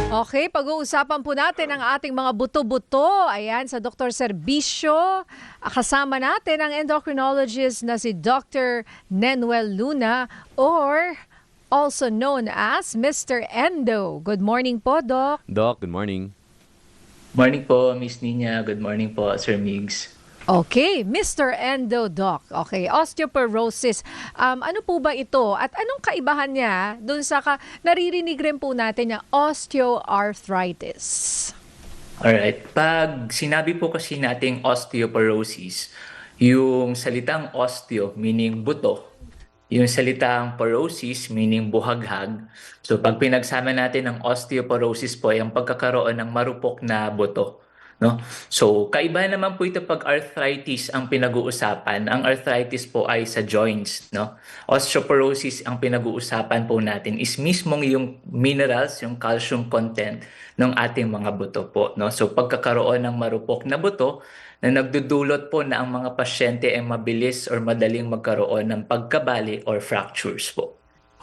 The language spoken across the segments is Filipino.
Okay, pag-uusapan po natin ang ating mga buto-buto. Ayan, sa Dr. Serbisyo. Kasama natin ang endocrinologist na si Dr. Nenuel Luna or also known as Mr. Endo. Good morning po, Doc. Doc, good morning. Morning po, Miss Nina. Good morning po, Sir Migs. Okay, Mr. Endo, Doc. Okay, osteoporosis. Ano po ba ito? At anong kaibahan niya dun sa naririnig rin po natin na osteoarthritis? Alright, pag sinabi po kasi nating osteoporosis, yung salitang osteo meaning buto, yung salitang porosis meaning buhaghag. So pag pinagsama natin ang osteoporosis po ay ang pagkakaroon ng marupok na buto. No? So, kaiba naman po ito pag arthritis ang pinag-uusapan. Ang arthritis po ay sa joints, no? Osteoporosis ang pinag-uusapan po natin is mismong yung minerals, yung calcium content ng ating mga buto po, no? So, pagkakaroon ng marupok na buto na nagdudulot po na ang mga pasyente ay mabilis or madaling magkaroon ng pagkabali or fractures po.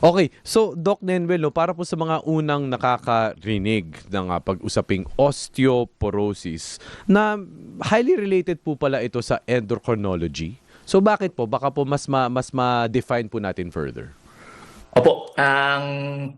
Okay, so Doc Nenuel, para po sa mga unang nakakarinig ng pag-usaping osteoporosis na highly related po pala ito sa endocrinology. So bakit po? Baka po mas ma-define po natin further. Opo, ang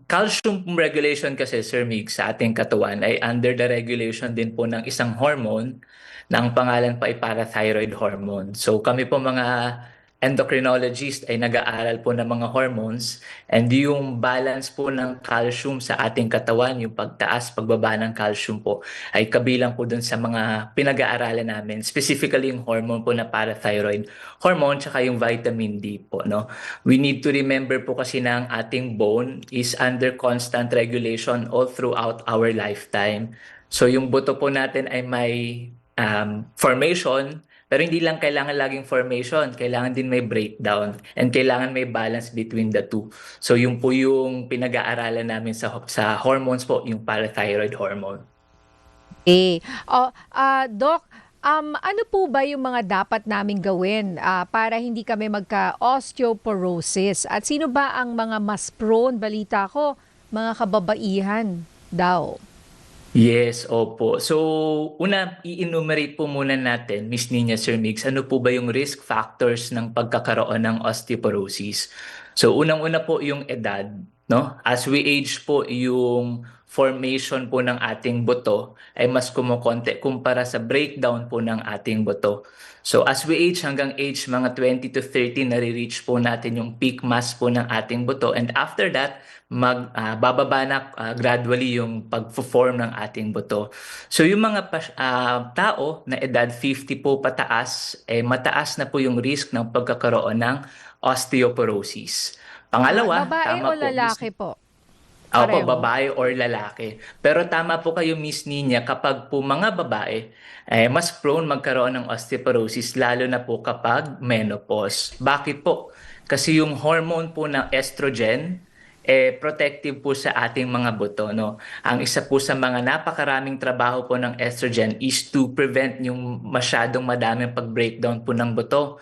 calcium regulation kasi, Sir Mig, sa ating katawan ay under the regulation din po ng isang hormone na ang pangalan pa ay parathyroid hormone. So kami po mga endocrinologist ay nag-aaral po ng mga hormones and yung balance po ng calcium sa ating katawan, yung pagtaas, pagbaba ng calcium po ay kabilang po dun sa mga pinag-aaralan namin. Specifically yung hormone po na parathyroid hormone tsaka yung vitamin D po. No? We need to remember po kasi na ang ating bone is under constant regulation all throughout our lifetime. So yung buto po natin ay may formation, pero hindi lang kailangan laging formation, kailangan din may breakdown and kailangan may balance between the two. So yung po yung pinag-aaralan namin sa hormones po, yung parathyroid hormone. Doc, ano po ba yung mga dapat naming gawin para hindi kami magka-osteoporosis? At sino ba ang mga mas prone? Balita ko, mga kababaihan daw. Yes, opo. So, una, i-enumerate po muna natin, Miss Nina, Sir Mix, ano po ba yung risk factors ng pagkakaroon ng osteoporosis? So, unang-una po yung edad, no? As we age po, yung formation po ng ating buto ay mas kumukonti kumpara sa breakdown po ng ating buto. So, as we age hanggang age mga 20 to 30, nare-reach po natin yung peak mass po ng ating buto. And after that, bababa na gradually yung pag-form ng ating buto. So yung mga tao na edad 50 po pataas, mataas na po yung risk ng pagkakaroon ng osteoporosis. Pangalawa, Babae tama o lalaki po? Opo, Pareho. babae or lalaki. Pero tama po kayo, Miss Nina, kapag po mga babae, mas prone magkaroon ng osteoporosis, lalo na po kapag menopause. Bakit po? Kasi yung hormone po ng estrogen, protective po sa ating mga buto. No? Ang isa po sa mga napakaraming trabaho po ng estrogen is to prevent yung masyadong madaming pag-breakdown po ng buto.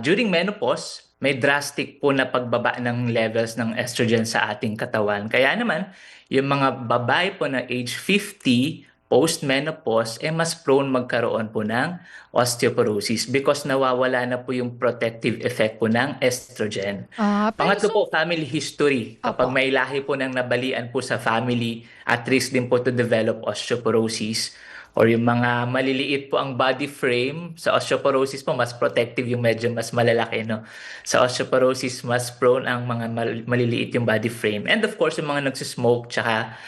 During menopause, may drastic po na pagbaba ng levels ng estrogen sa ating katawan. Kaya naman, yung mga babae po na age 50, post-menopause, mas prone magkaroon po ng osteoporosis because nawawala na po yung protective effect po ng estrogen. Pangatlo po, family history. Kapag Opo. may lahi po ng nabalian po sa family, at risk din po to develop osteoporosis. Or yung mga maliliit po ang body frame, sa osteoporosis po, mas protective yung medyo mas malalaki. No? Sa osteoporosis, mas prone ang mga maliliit yung body frame. And of course, yung mga nagsismoke, tsaka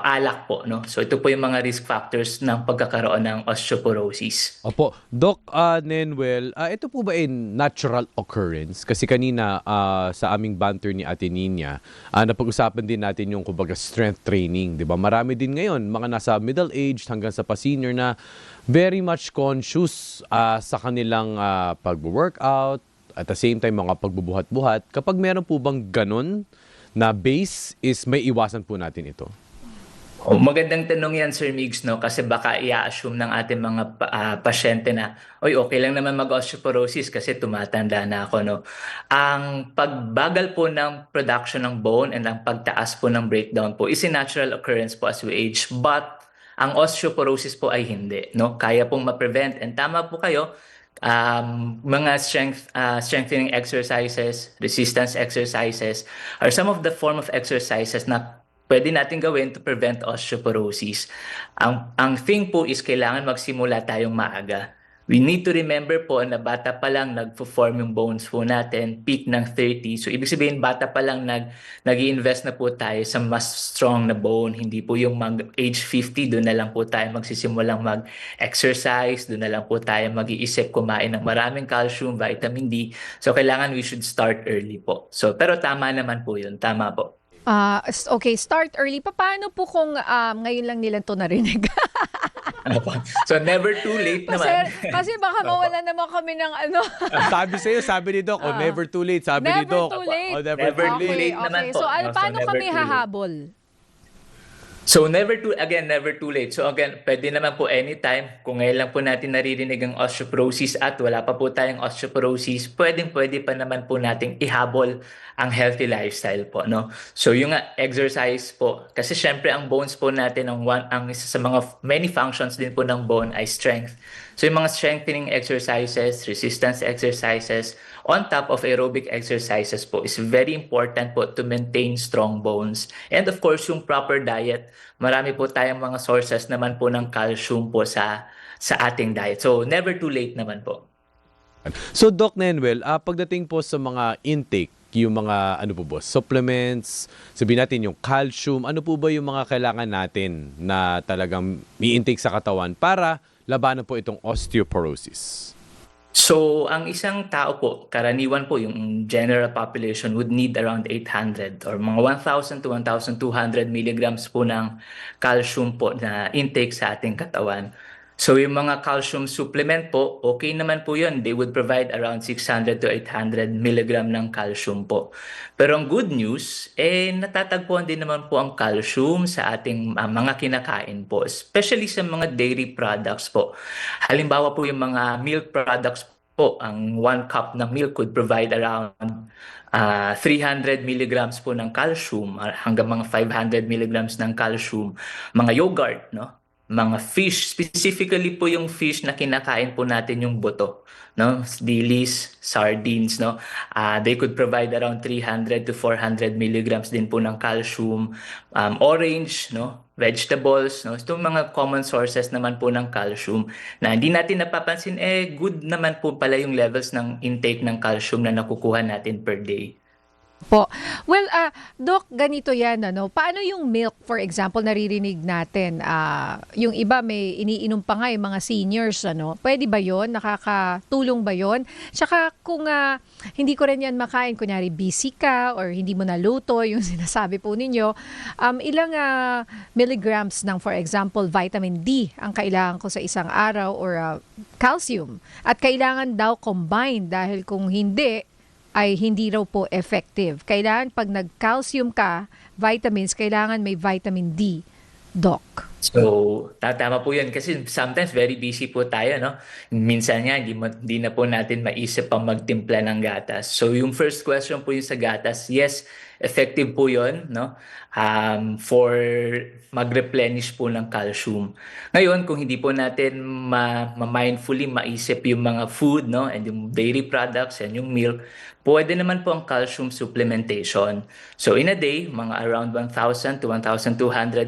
alak po. No? So ito po yung mga risk factors ng pagkakaroon ng osteoporosis. Opo, Doc Nenuel, ito po ba ay natural occurrence? Kasi kanina sa aming banter ni Ate Nina, napag-usapan din natin yung kumbaga strength training, 'di ba? Marami din ngayon mga nasa middle age hanggang sa pa-senior na very much conscious sa kanilang pag-workout, at the same time mga pagbubuhat-buhat. Kapag meron po bang ganun na base is may iwasan po natin ito? Oh, magandang tanong yan, Sir Migs, no? Kasi baka i-assume ng ating mga pasyente na, oy, okay lang naman mag-osteoporosis kasi tumatanda na ako, no? Ang pagbagal po ng production ng bone and ang pagtaas po ng breakdown po is a natural occurrence po as we age. But ang osteoporosis po ay hindi, no? Kaya pong ma-prevent. And tama po kayo, mga strengthening exercises, resistance exercises are some of the form of exercises na pwede natin gawin to prevent osteoporosis. Ang thing po is kailangan magsimula tayong maaga. We need to remember po na bata pa lang nagpo-form yung bones po natin, peak ng 30. So ibig sabihin bata pa lang nag-i-invest na po tayo sa mas strong na bone. Hindi po yung age 50, doon na lang po tayo magsisimulang mag-exercise, doon na lang po tayo mag-iisip kumain ng maraming calcium, vitamin D. So kailangan we should start early po. So pero tama naman po yun, tama po. Okay, start early. Paano po kung ngayon lang nila to narinig? So never too late Kasi, naman. kasi baka mawala naman kami ng ano. Sabi sa'yo, sabi ni Doc, never too late. Sabi ni Never Doc, too late. never Never too too late. late naman po. So No, so paano never kami too late. hahabol? So never too late. So again, pwede naman po anytime. Kung ngayon lang po natin naririnig ang osteoporosis at wala pa po tayong osteoporosis, pwede pa naman po nating ihabol ang healthy lifestyle po, no? So yung exercise po, kasi syempre ang bones po natin, ang isa sa mga many functions din po ng bone ay strength. So yung mga strengthening exercises, resistance exercises, on top of aerobic exercises po is very important po to maintain strong bones. And of course, yung proper diet. Marami po tayong mga sources naman po ng calcium po sa ating diet. So never too late naman po. So Doc Nenwell, pagdating po sa mga intake, yung mga ano po boss, supplements, sabihin natin yung calcium, ano po ba yung mga kailangan natin na talagang i-intake sa katawan para labanan po itong osteoporosis? So, ang isang tao po, karaniwan po, yung general population would need around 800 or mga 1,000 to 1,200 milligrams po ng calcium po na intake sa ating katawan. So, yung mga calcium supplement po, okay naman po yun. They would provide around 600 to 800 milligram ng calcium po. Pero ang good news, natatagpuan din naman po ang calcium sa ating mga kinakain po, especially sa mga dairy products po. Halimbawa po yung mga milk products po, ang 1 cup ng milk could provide around 300 milligrams po ng calcium hanggang mga 500 milligrams ng calcium. Mga yogurt, no? Mga fish, specifically po yung fish na kinakain po natin yung buto, no? Dilis, sardines, no? They could provide around 300 to 400 milligrams din po ng calcium. Orange, no? Vegetables, no? Itong mga common sources naman po ng calcium na hindi natin napapansin, good naman po pala yung levels ng intake ng calcium na nakukuha natin per day. Po. Well, Doc, ganito yan, ano? Paano yung milk, for example, naririnig natin? Yung iba may iniinom pa nga yung mga seniors, ano? Pwede ba yon? Nakakatulong ba yon? Tsaka kung hindi ko rin yan makain, kunyari busy ka or hindi mo naluto, yung sinasabi po ninyo, ilang milligrams ng, for example, vitamin D ang kailangan ko sa isang araw or calcium? At kailangan daw combine dahil kung hindi, ay hindi raw po effective. Kailangan pag nag-calcium ka, vitamins, kailangan may vitamin D, Doc. So, tama po yan kasi sometimes very busy po tayo, no? Minsan nga, hindi na po natin maisip pang magtimpla ng gatas. So, yung first question po yung sa gatas, yes, effective po yun, no? For mag-replenish po ng calcium. Ngayon, kung hindi po natin ma-mindfully maisip yung mga food, no? And yung dairy products and yung milk, pwede naman po ang calcium supplementation. So, in a day, mga around 1,000 to 1,200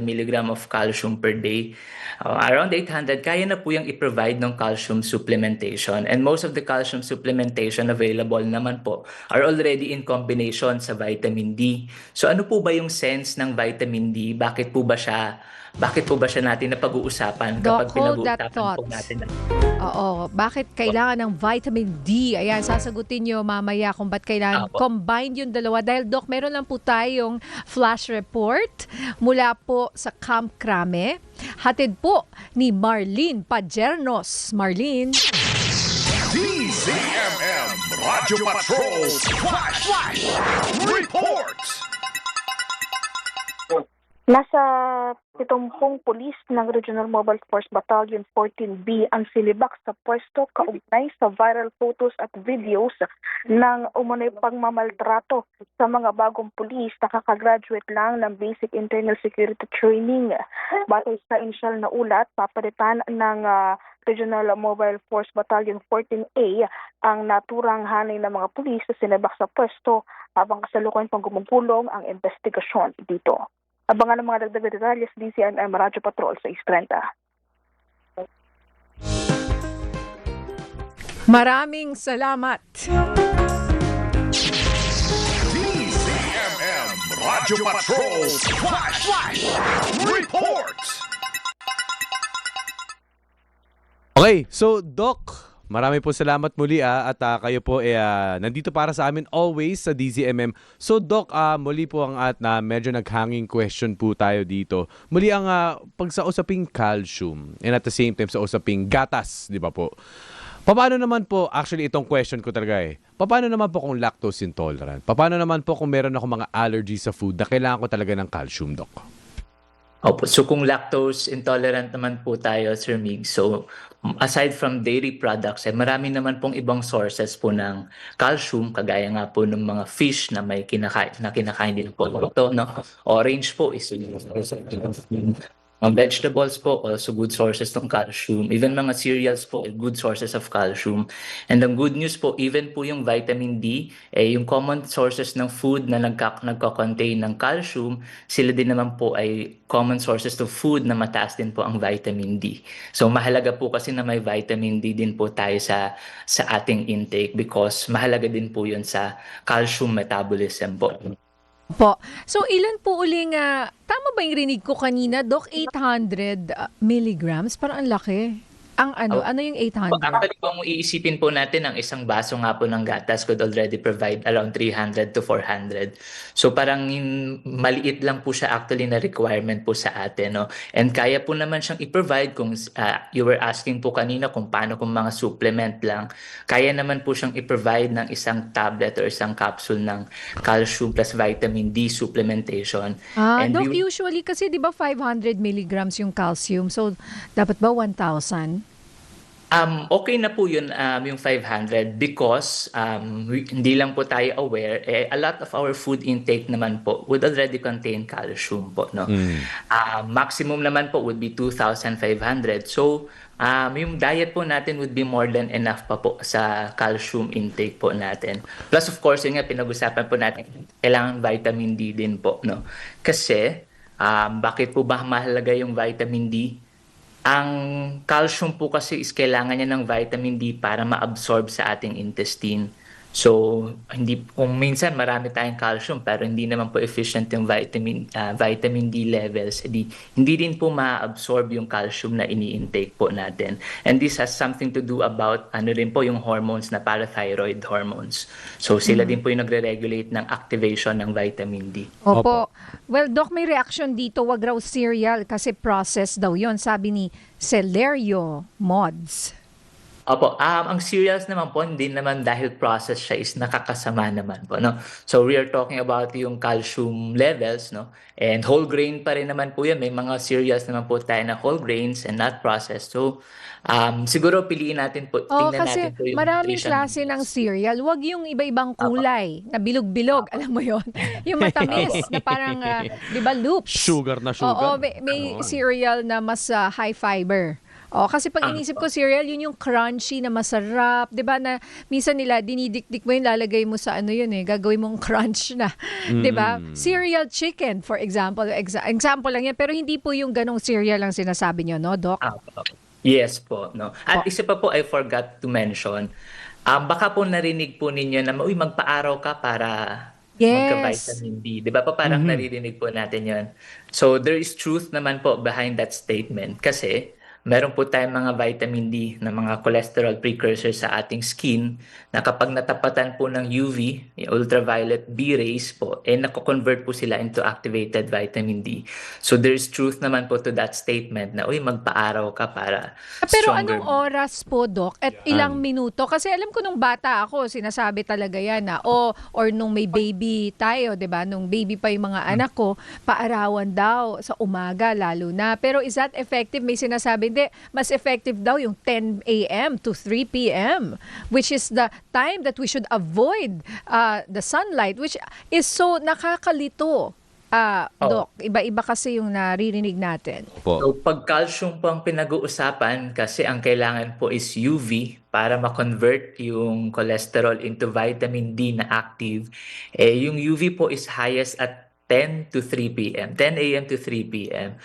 milligram of calcium per day. Around 800, kaya na po yung i-provide ng calcium supplementation. And most of the calcium supplementation available naman po are already in combination sa vitamin D. So ano po ba yung sense ng vitamin D? Bakit po ba siya natin napag-uusapan kapag Doc, hold that pinag-uusapan po thought. natin? Oo, bakit kailangan ng vitamin D? Ayan, sasagutin nyo mamaya kung ba't kailangan Apo. combine yung dalawa. Dahil Doc, meron lang po tayong flash report mula po sa Camp Crame. Hatid po ni Marlene Pajernos. Marlene. DZMM Radio Patrol Flash Report. Nasa 70 pulis ng Regional Mobile Force Battalion 14B ang silibak sa pwesto kaugnay sa viral photos at videos ng umunay pagmamaltrato sa mga bagong pulis na kakagraduate lang ng Basic Internal Security Training. Batay sa inisyal na ulat, papalitan ng Regional Mobile Force Battalion 14A ang naturang hanay ng mga pulis na sinibak sa pwesto habang kasalukuyan pang gumugulong ang investigasyon dito. Abangan ang mga dagdag na detalye sa DCMM Radyo Patrol sa 6:30. Maraming salamat. DCMM Radyo Patrol Flash Report. Okay, so Doc, marami po salamat muli at kayo po nandito para sa amin always sa DZMM. So Doc, muli po na medyo naghanging question po tayo dito. Muli ang pag sa usaping calcium and at the same time sa usaping gatas, di ba po? Paano naman po, actually itong question ko talaga paano naman po kung lactose intolerant? Paano naman po kung meron ako mga allergy sa food na kailangan ko talaga ng calcium, Doc? Opo. So kung lactose intolerant naman po tayo, Sir Mig, so aside from dairy products, marami naman pong ibang sources po ng calcium, kagaya nga po ng mga fish na may kinakain din po ito, no? Orange po is mga vegetables po, also good sources ng calcium. Even mga cereals po, good sources of calcium. And ang good news po, even po yung vitamin D, yung common sources ng food na nagko-contain ng calcium, sila din naman po ay common sources of food na mataas din po ang vitamin D. So mahalaga po kasi na may vitamin D din po tayo sa ating intake because mahalaga din po yun sa calcium metabolism po. Po. So, ilan po uling, tama ba yung rinig ko kanina, Doc? 800 milligrams? Parang ang laki. Ano yung 800? Actually, kung iisipin po natin, ang isang baso nga po ng gatas could already provide around 300 to 400. So parang maliit lang po siya actually na requirement po sa atin. No? And kaya po naman siyang i-provide kung you were asking po kanina kung paano kung mga supplement lang. Kaya naman po siyang i-provide ng isang tablet or isang capsule ng calcium plus vitamin D supplementation. And Doc, usually kasi di ba 500 milligrams yung calcium? So, dapat ba 1,000? Okay na po yun, yung 500 because hindi lang po tayo aware, a lot of our food intake naman po would already contain calcium po. No? Maximum naman po would be 2,500. So, yung diet po natin would be more than enough pa po sa calcium intake po natin. Plus, of course, yun nga, pinag-usapan po natin, kailangan vitamin D din po. No? Kasi, bakit po ba mahalaga yung vitamin D? Ang calcium po kasi is kailangan niya ng vitamin D para ma-absorb sa ating intestine. So, kung minsan marami tayong calcium pero hindi naman po efficient yung vitamin D levels, hindi din po ma-absorb yung calcium na ini-intake po natin. And this has something to do about rin po yung hormones na parathyroid hormones. So, sila din po yung nagre-regulate ng activation ng vitamin D. Opo. Well, Doc, may reaction dito, wag raw cereal kasi processed daw yon, sabi ni Celerio Mods. Opo, ang cereals naman po, hindi naman dahil process siya is nakakasama naman po, no? So we are talking about yung calcium levels, no? And whole grain pa rin naman po yan. May mga cereals naman po tayo na whole grains and not processed. So siguro piliin natin po, tingnan Kasi natin po yung maraming nutrition. klase ng cereal. Wag yung iba-ibang kulay na bilog-bilog. Alam mo yon yung matamis na parang, di ba, loops. Sugar na Oo, sugar. may cereal na mas high fiber. Kasi pag inisip ko cereal, yun yung crunchy na masarap. 'Di ba na minsan nila dinidikdik mo yun, lalagay mo sa ano yun gagawin mong crunch na. 'Di ba? Cereal chicken, for example. Example lang yan. Pero hindi po yung ganong cereal lang sinasabi nyo, no, Doc? Yes po, no. At isa pa po I forgot to mention, baka po narinig po ninyo na magpa-araw ka para Yes. magka-vitamin D. Di ba po parang naririnig po natin yon. So there is truth naman po behind that statement kasi meron po tayong mga vitamin D na mga cholesterol precursor sa ating skin na kapag natapatan po ng UV, yung ultraviolet B rays po, nako-convert po sila into activated vitamin D. So there's truth naman po to that statement na, uy, magpa-araw ka para Pero stronger. anong oras po, Doc? At ilang minuto? Kasi alam ko nung bata ako, sinasabi talaga yan na, or nung may baby tayo, 'di ba? Nung baby pa yung mga anak ko, paarawan daw sa umaga lalo na. Pero is that effective? May sinasabi, hindi, mas effective daw yung 10 a.m. to 3 p.m. which is the time that we should avoid the sunlight, which is so nakakalito. Doc, iba-iba kasi yung naririnig natin. Po. So pag calcium po ang pinag-uusapan, kasi ang kailangan po is UV para ma-convert yung cholesterol into vitamin D na active. Yung UV po is highest at 10 to 3 p.m. 10 a.m. to 3 p.m.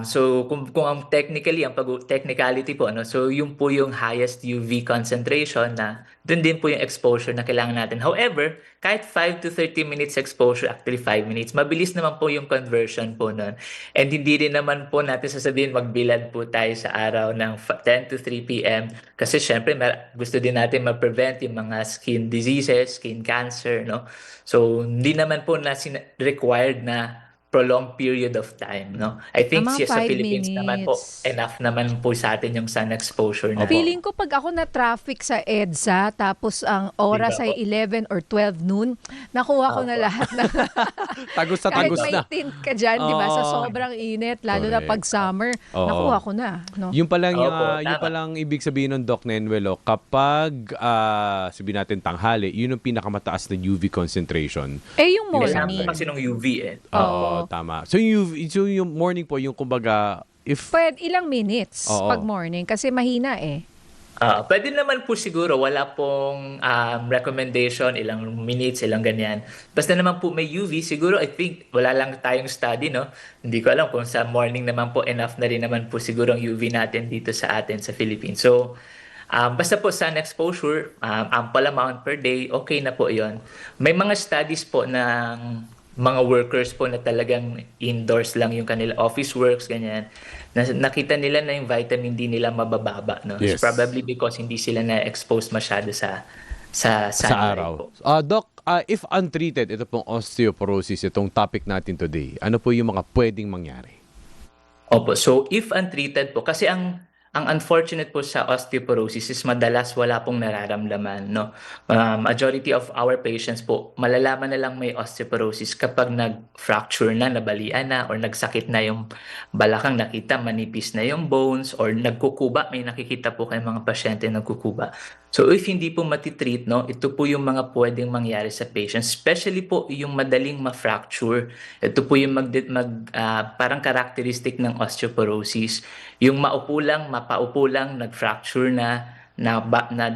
So kung ang technicality po, ano, so yung po yung highest UV concentration na dun din po yung exposure na kailangan natin. However, kahit 5 to 30 minutes exposure, actually 5 minutes, mabilis naman po yung conversion po nun. And hindi rin naman po natin sasabihin magbilad po tayo sa araw ng 10 to 3 p.m. Kasi syempre gusto din natin ma-prevent yung mga skin diseases, skin cancer, no? So hindi naman po na required na prolonged period of time, no? I think Mga sa 5 Philippines naman po, minutes. enough naman po sa atin yung sun exposure na. Feeling ko pag ako na traffic sa EDSA, tapos ang oras Diba ay 11 or 12 noon, nakuha ko na lahat ng Tagos sa kahit tagos may na. tint ka dyan, di ba? Sa Oo. sobrang init, lalo na Correct. pag summer, Oo. nakuha ko na. No? Yung palang, Opo, yung tama. palang ibig sabihin ng Doc Nenwell, kapag sabihin natin tanghali, yun yung pinakamataas na UV concentration. Yung Kailangan morning. po kasi ng UV Oo, tama. So yung morning po, yung kumbaga, if Pwede ilang minutes Oo. pag morning kasi mahina eh. Pwede naman po siguro, wala pong recommendation, ilang minutes, ilang ganyan. Basta naman po may UV, siguro I think wala lang tayong study, no? Hindi ko alam kung sa morning naman po enough na rin naman po siguro ang UV natin dito sa atin sa Philippines. So, basta po sun exposure, ample amount per day, okay na po yon. May mga studies po ng mga workers po na talagang indoors lang yung kanila office works, ganyan. Nakita nila na yung vitamin D nila mabababa, no? Yes. It's probably because hindi sila na-expose masyado sa sa sunlight araw. po. Doc, if untreated, ito pong osteoporosis, itong topic natin today, ano po yung mga pwedeng mangyari? Opo, so if untreated po, kasi ang unfortunate po sa osteoporosis is madalas wala pong nararamdaman, no? Majority of our patients po, malalaman na lang may osteoporosis kapag nag-fracture na, nabalian na, or nagsakit na yung balakang, nakita, manipis na yung bones, or nagkukuba, may nakikita po kayong mga pasyente nagkukuba. So if hindi po matitreat, no, ito po yung mga pwedeng mangyari sa patients, especially po yung madaling ma-fracture. Ito po yung parang characteristic ng osteoporosis. Yung maupo lang, mapaupo lang, nag-fracture na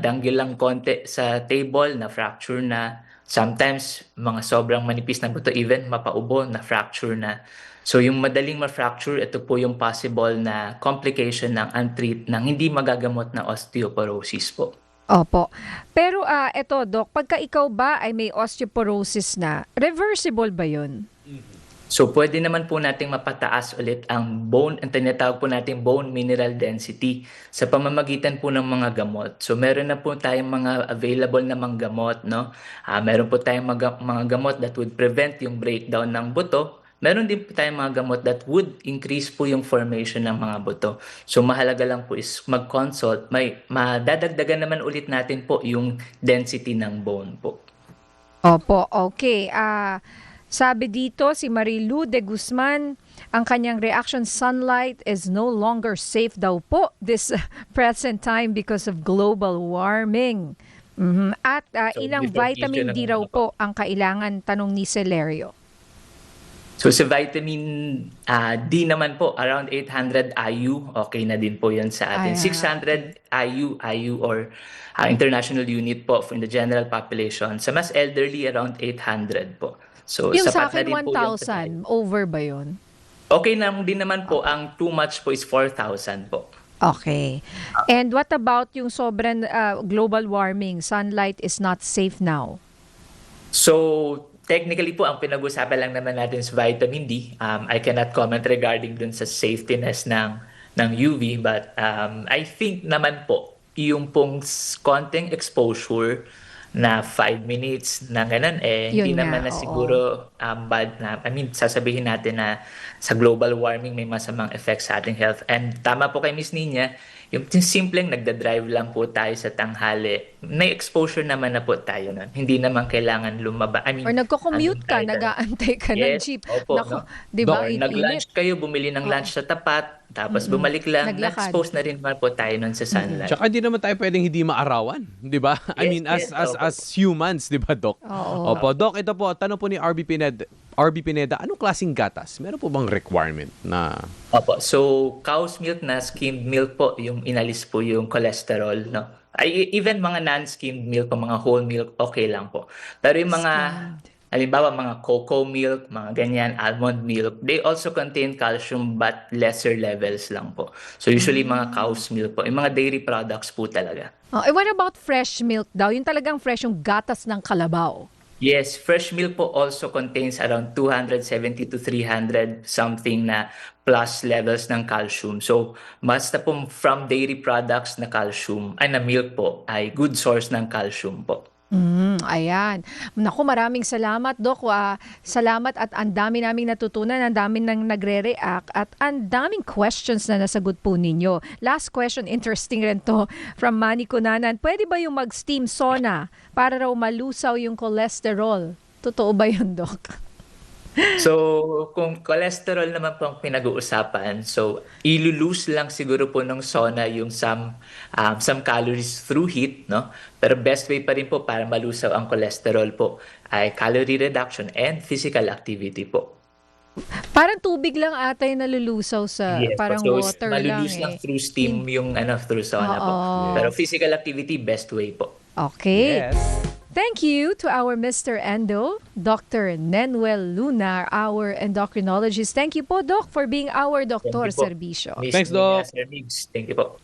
danggil lang konti sa table, na-fracture na. Sometimes, mga sobrang manipis na buto, even mapaubo, na-fracture na. So yung madaling ma-fracture, ito po yung possible na complication ng ng hindi magagamot na osteoporosis po. Opo. Pero eto, Doc, pagka ikaw ba ay may osteoporosis na, reversible ba yun? So pwede naman po nating mapataas ulit ang ang tinatawag po nating bone mineral density sa pamamagitan po ng mga gamot. So meron na po tayong mga available na mga gamot, no? Meron po tayong mga gamot that would prevent yung breakdown ng buto. Meron din po tayong mga gamot that would increase po yung formation ng mga buto. So mahalaga lang po is mag-consult. Madadagdagan naman ulit natin po yung density ng bone po. Opo, okay. Sabi dito si Marilu de Guzman, ang kanyang reaction, sunlight is no longer safe daw po this present time because of global warming. At So, ilang different vitamin issue D naman raw po. po ang kailangan, tanong ni Celerio. So sa vitamin D naman po, around 800 IU, okay na din po yun sa atin. 600 IU or international unit po in the general population. Sa mas elderly, around 800 po. So Yung sa sapat na akin, din po yun sa 1,000, over ba yun? Okay na din naman po, ang too much po is 4,000 po. Okay. And what about yung sobrang global warming? Sunlight is not safe now. So, technically po, ang pinag-usapan lang naman natin is vitamin D. I cannot comment regarding dun sa safetyness ng ng UV. But I think naman po, yung pong konting exposure na 5 minutes na ganun hindi Yun nga, naman na oo. siguro bad na. I mean, sasabihin natin na sa global warming may masamang effects sa ating health. And tama po kay Miss Nina, yung simpleng nagda-drive lang po tayo sa tanghali, may exposure naman na po tayo nun. Hindi naman kailangan lumaba. I mean, Or nagko-commute ka, tayo. nag-aantay ka ng Yes, jeep. opo, Naku, no? di ba? Or nag-lunch kayo, bumili ng lunch sa tapat, tapos bumalik lang, Naglakad. na-expose na rin naman po tayo nun sa sunlight. Tsaka di naman tayo pwedeng hindi maarawan, di ba? I Yes, mean, yes, as humans, di ba, Doc? Oo. Opo, Doc, ito po, tanong po ni RB Pineda, anong klaseng gatas? Meron po bang requirement na... Opo. So, cow's milk na skimmed milk po, yung inalis po yung cholesterol, no? Ay, even mga non-skimmed milk o mga whole milk, okay lang po. Pero yung mga, halimbawa, mga cocoa milk, mga ganyan, almond milk, they also contain calcium but lesser levels lang po. So, usually mga cow's milk po, yung mga dairy products po talaga. What about fresh milk daw? Yung talagang fresh, yung gatas ng kalabaw. Yes, fresh milk po also contains around 270 to 300 something na plus levels ng calcium. So, basta po from dairy products na calcium, ay na milk po, ay good source ng calcium po. Ayan. Naku, maraming salamat, Doc. Salamat at ang dami naming natutunan, ang dami nang nagre-react at ang daming questions na nasagot po ninyo. Last question, interesting rin to from Manny Cunanan. Pwede ba yung mag-steam sauna para raw malusaw yung cholesterol? Totoo ba yun, Doc? So, kung cholesterol naman po ang pinag-uusapan, so ilulose lang siguro po ng sauna yung some calories through heat, no? Pero best way pa rin po para malusaw ang cholesterol po ay calorie reduction and physical activity po. Parang tubig lang ata yung nalulusaw sa Yes, parang so water lang malulose lang eh. through steam yung through sauna po. Oo. Pero physical activity, best way po. Okay. Yes. Thank you to our Mr. Endo, Dr. Nenuel Luna, our endocrinologist. Thank you po, Doc, for being our Dr. Thank you po. Serbisyo. Miss Thanks, Nina, Doc. Sir Migs, thank you po.